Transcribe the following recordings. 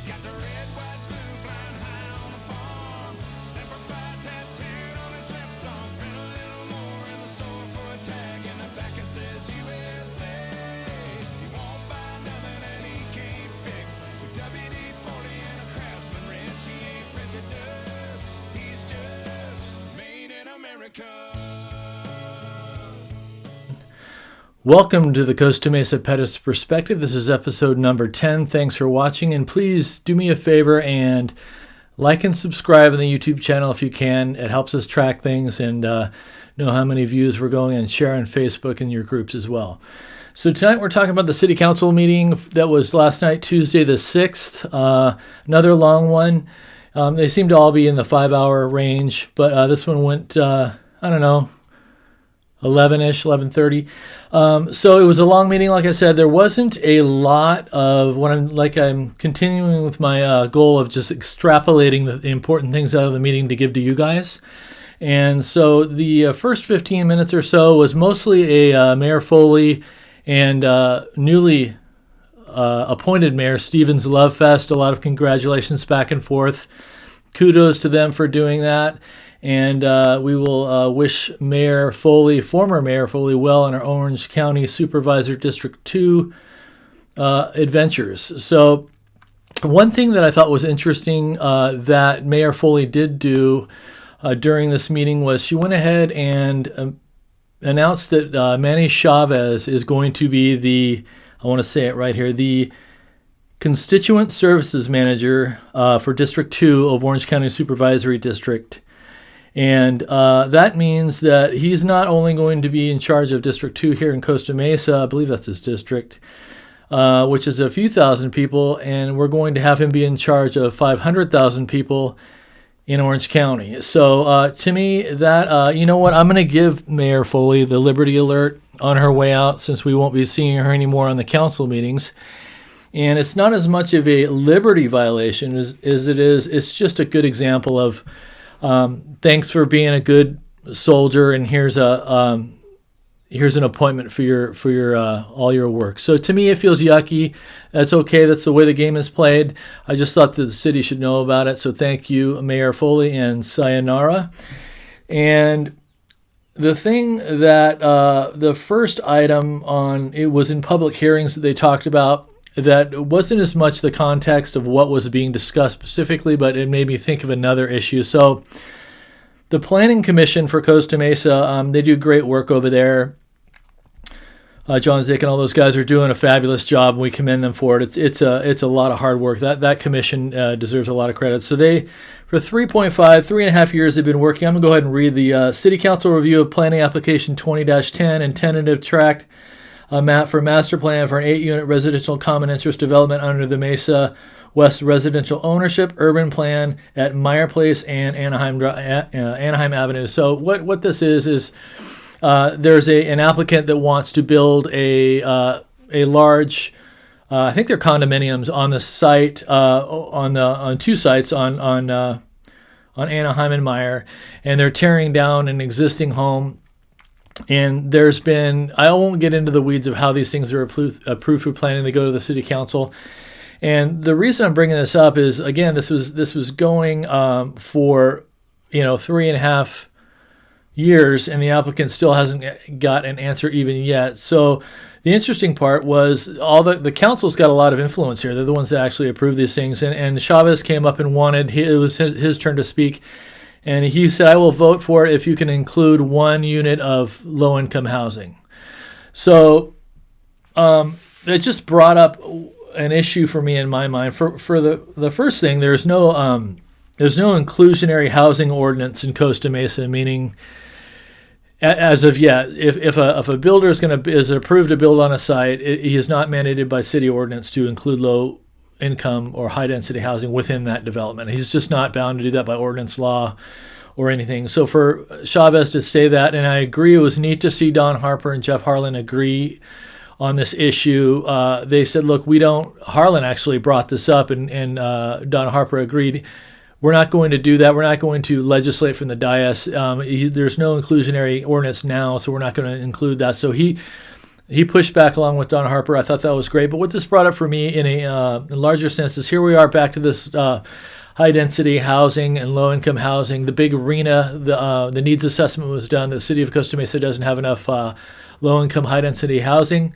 got the red, white, blue flying high on the farm. Semper Fi tattooed on his left arm. Spent a little more in the store for a tag. In the back it says USA. He won't buy nothing and he can't fix. With WD-40 and a Craftsman wrench, he ain't French or dust. He's just made in America. Welcome to the Costa Mesa Pettis Perspective. This is episode number 10. Thanks for watching, and please do me a favor and like and subscribe on the YouTube channel if you can. It helps us track things and know how many views we're going, and share on Facebook and your groups as well. So tonight we're talking about the City Council meeting that was last night, Tuesday the 6th. Another long one. They seem to all be in the 5-hour range, but this one went, 11-ish, 11:30. So it was a long meeting. Like I said, there wasn't a lot of what I'm continuing with my goal of just extrapolating the important things out of the meeting to give to you guys. And so the first 15 minutes or so was mostly a Mayor Foley and newly appointed Mayor Stevens love fest. A lot of congratulations back and forth. Kudos to them for doing that. And we will wish former Mayor Foley, well in our Orange County Supervisor District 2 adventures. So one thing that I thought was interesting that Mayor Foley did do during this meeting was she went ahead and announced that Manny Chavez is going to be I want to say it right here, the Constituent Services Manager for District 2 of Orange County Supervisory District. And that means that he's not only going to be in charge of District 2 here in Costa Mesa, I believe that's his district, which is a few thousand people, and we're going to have him be in charge of 500,000 people in Orange County. So to me, that, you know what, I'm going to give Mayor Foley the Liberty Alert on her way out, since we won't be seeing her anymore on the council meetings. And it's not as much of a liberty violation as it is, it's just a good example of thanks for being a good soldier, and here's an appointment for your all your work. So to me, it feels yucky. That's okay. That's the way the game is played. I just thought that the city should know about it. So thank you, Mayor Foley, and sayonara. And the thing that the first item on it was in public hearings that they talked about. That wasn't as much the context of what was being discussed specifically, but it made me think of another issue. So the Planning Commission for Costa Mesa, they do great work over there. John Zick and all those guys are doing a fabulous job, and we commend them for it. It's a lot of hard work. That commission deserves a lot of credit. So they, for 3.5 years, they've been working. I'm going to go ahead and read the City Council review of Planning Application 20-10 and tentative tract map for master plan for an 8-unit residential common interest development under the Mesa West Residential Ownership Urban Plan at Meyer Place and Anaheim Avenue. So what this is there's an applicant that wants to build a large, I think they're condominiums on the site on two sites on Anaheim and Meyer, and they're tearing down an existing home. And there's been, I won't get into the weeds of how these things are approved for planning. They go to the city council. And the reason I'm bringing this up is, again, this was going for 3.5 years, and the applicant still hasn't got an answer even yet. So the interesting part was the council's got a lot of influence here. They're the ones that actually approve these things. And Chavez came up and it was his turn to speak. And he said, I will vote for it if you can include 1 unit of low-income housing. So it just brought up an issue for me in my mind. For the first thing, there's no inclusionary housing ordinance in Costa Mesa, meaning as of yet, if a builder is approved to build on a site, he is not mandated by city ordinance to include low income or high density housing within that development. He's just not bound to do that by ordinance law or anything. So for Chavez to say that, and I agree, it was neat to see Don Harper and Jeff Harlan agree on this issue. They said, look, Harlan actually brought this up, and Don Harper agreed. We're not going to do that. We're not going to legislate from the dais. There's no inclusionary ordinance now, so we're not going to include that. So He pushed back along with Don Harper. I thought that was great. But what this brought up for me in a larger sense is here we are back to this high-density housing and low-income housing. The big arena, the needs assessment was done. The city of Costa Mesa doesn't have enough low-income, high-density housing.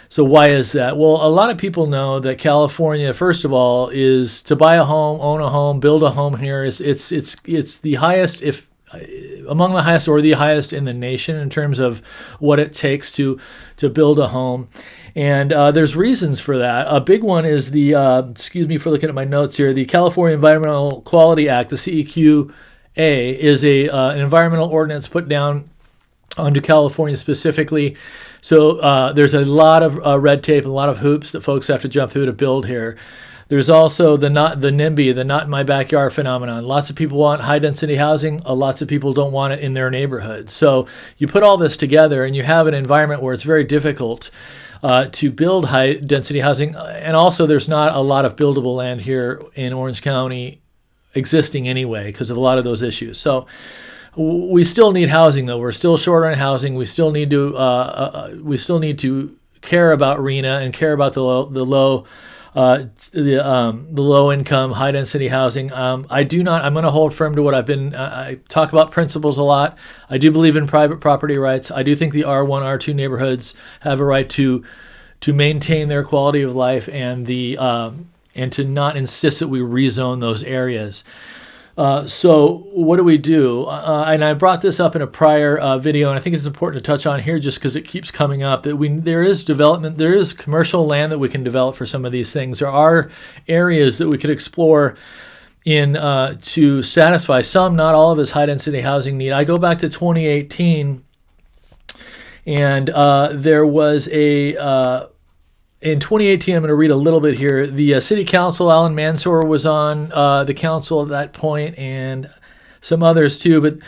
So why is that? Well, a lot of people know that California, first of all, is to buy a home, own a home, build a home here. It's the highest, if among the highest or the highest in the nation in terms of what it takes to build a home. And there's reasons for that. A big one is the, excuse me for looking at my notes here, the California Environmental Quality Act, the CEQA, is an environmental ordinance put down onto California specifically. So there's a lot of red tape and a lot of hoops that folks have to jump through to build here. There's also the NIMBY, the not in my backyard phenomenon. Lots of people want high density housing. Lots of people don't want it in their neighborhood. So you put all this together and you have an environment where it's very difficult to build high density housing. And also there's not a lot of buildable land here in Orange County existing anyway because of a lot of those issues. So we still need housing though. We're still short on housing. We still need to care about RENA and care about the low income, high density housing. I'm going to hold firm to what I talk about principles a lot. I do believe in private property rights. I do think the R1, R2 neighborhoods have a right to maintain their quality of life and to not insist that we rezone those areas. So what do we do? And I brought this up in a prior video, and I think it's important to touch on here just because it keeps coming up, that there is development, there is commercial land that we can develop for some of these things. There are areas that we could explore to satisfy some, not all of this high-density housing need. I go back to 2018, and there was in 2018, I'm going to read a little bit here. The city council, Alan Mansour was on the council at that point, and some others too. But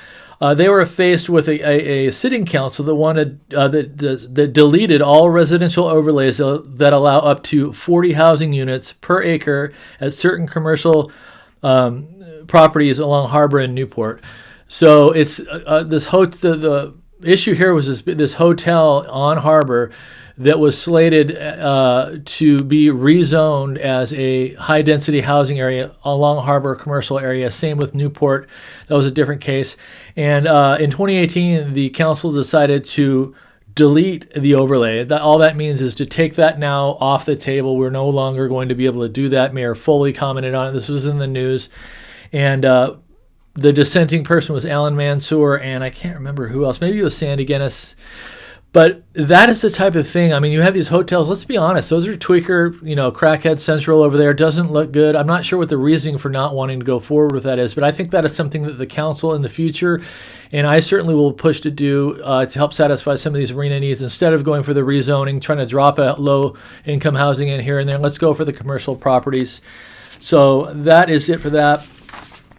they were faced with a sitting council that wanted that deleted all residential overlays that allow up to 40 housing units per acre at certain commercial properties along Harbor and Newport. So it's the issue here was this hotel on Harbor that was slated to be rezoned as a high-density housing area along Harbor commercial area. Same with Newport. That was a different case. And in 2018, the council decided to delete the overlay. All that means is to take that now off the table. We're no longer going to be able to do that. Mayor Foley commented on it. This was in the news. And the dissenting person was Alan Mansour, and I can't remember who else. Maybe it was Sandy Guinness. But that is the type of thing. I mean, you have these hotels. Let's be honest. Those are tweaker, crackhead central over there. Doesn't look good. I'm not sure what the reasoning for not wanting to go forward with that is, but I think that is something that the council in the future, and I certainly will push to do to help satisfy some of these arena needs. Instead of going for the rezoning, trying to drop a low-income housing in here and there, let's go for the commercial properties. So that is it for that.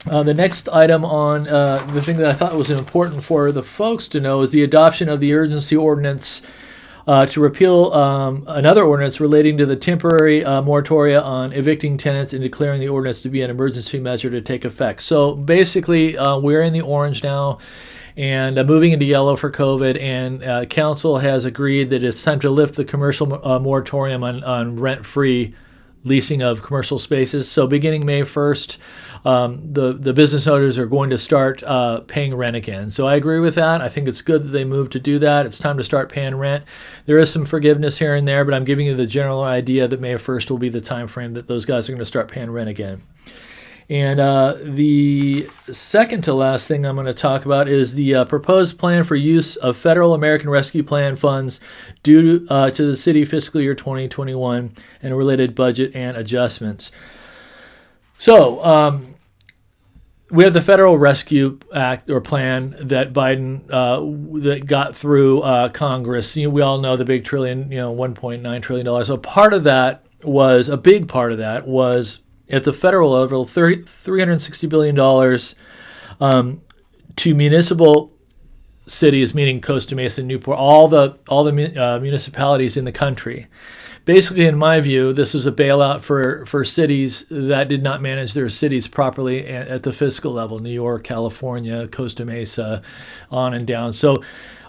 The next item on the thing that I thought was important for the folks to know is the adoption of the urgency ordinance to repeal another ordinance relating to the temporary moratoria on evicting tenants and declaring the ordinance to be an emergency measure to take effect. So basically, we're in the orange now and moving into yellow for COVID, and council has agreed that it's time to lift the commercial moratorium on rent-free leasing of commercial spaces. So beginning May 1st, the business owners are going to start paying rent again. So I agree with that. I think it's good that they moved to do that. It's time to start paying rent. There is some forgiveness here and there, but I'm giving you the general idea that May 1st will be the time frame that those guys are going to start paying rent again. And the second to last thing I'm going to talk about is the proposed plan for use of federal American Rescue Plan funds due to the city fiscal year 2021 and related budget and adjustments. So we have the Federal Rescue Act or plan that Biden that got through Congress. We all know the big trillion, $1.9 trillion. So a big part of that was at the federal level, $360 billion to municipal cities, meaning Costa Mesa, Newport, all the municipalities in the country. Basically, in my view, this is a bailout for cities that did not manage their cities properly at the fiscal level, New York, California, Costa Mesa, on and down. So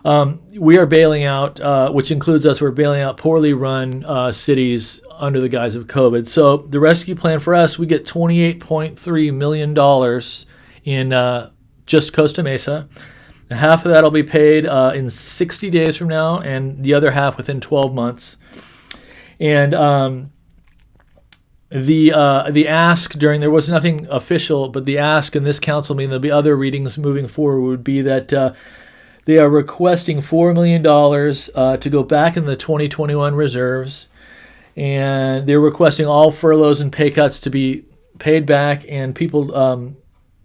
We are bailing out, which includes us, we're bailing out poorly run cities under the guise of COVID. So the rescue plan for us, we get $28.3 million in just Costa Mesa. Half of that will be paid in 60 days from now, and the other half within 12 months. And the ask there was nothing official, but the ask in this council meeting, there'll be other readings moving forward, would be that they are requesting $4 million to go back in the 2021 reserves, and they're requesting all furloughs and pay cuts to be paid back, and people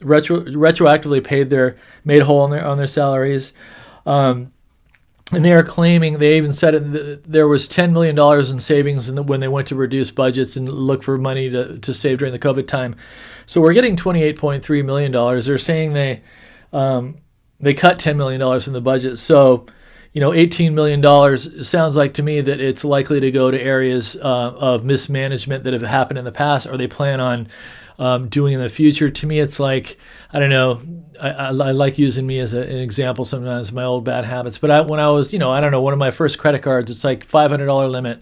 retroactively made whole on their salaries. And they are claiming, they even said that there was $10 million in savings when they went to reduce budgets and look for money to save during the COVID time. So we're getting $28.3 million. They're saying they cut $10 million from the budget. So, $18 million sounds like to me that it's likely to go to areas of mismanagement that have happened in the past, or they plan on doing in the future. To me, it's like, I don't know, I like using me as an example sometimes, my old bad habits. But when I was, I don't know, one of my first credit cards, it's like $500 limit.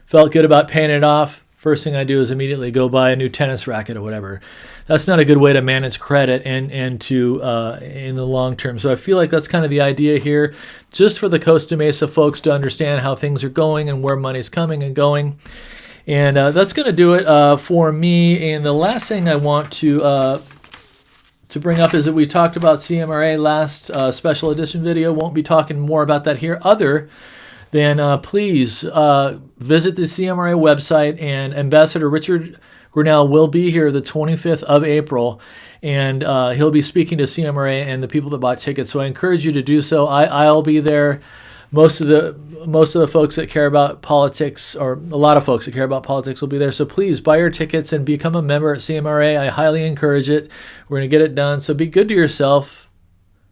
Felt good about paying it off. First thing I do is immediately go buy a new tennis racket or whatever. That's not a good way to manage credit and to in the long term. So I feel like that's kind of the idea here, just for the Costa Mesa folks to understand how things are going and where money's coming and going. And that's going to do it for me. And the last thing I want to bring up is that we talked about CMRA last special edition video. Won't be talking more about that here, other than please visit the CMRA website, and Ambassador Richard Grinnell will be here the 25th of April, and he'll be speaking to CMRA and the people that bought tickets. So I encourage you to do so. I'll be there. Most of the folks that care about politics, or a lot of folks that care about politics, will be there. So please buy your tickets and become a member at CMRA. I highly encourage it. We're going to get it done. So be good to yourself.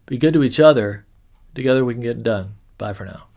Be good to each other. Together we can get it done. Bye for now.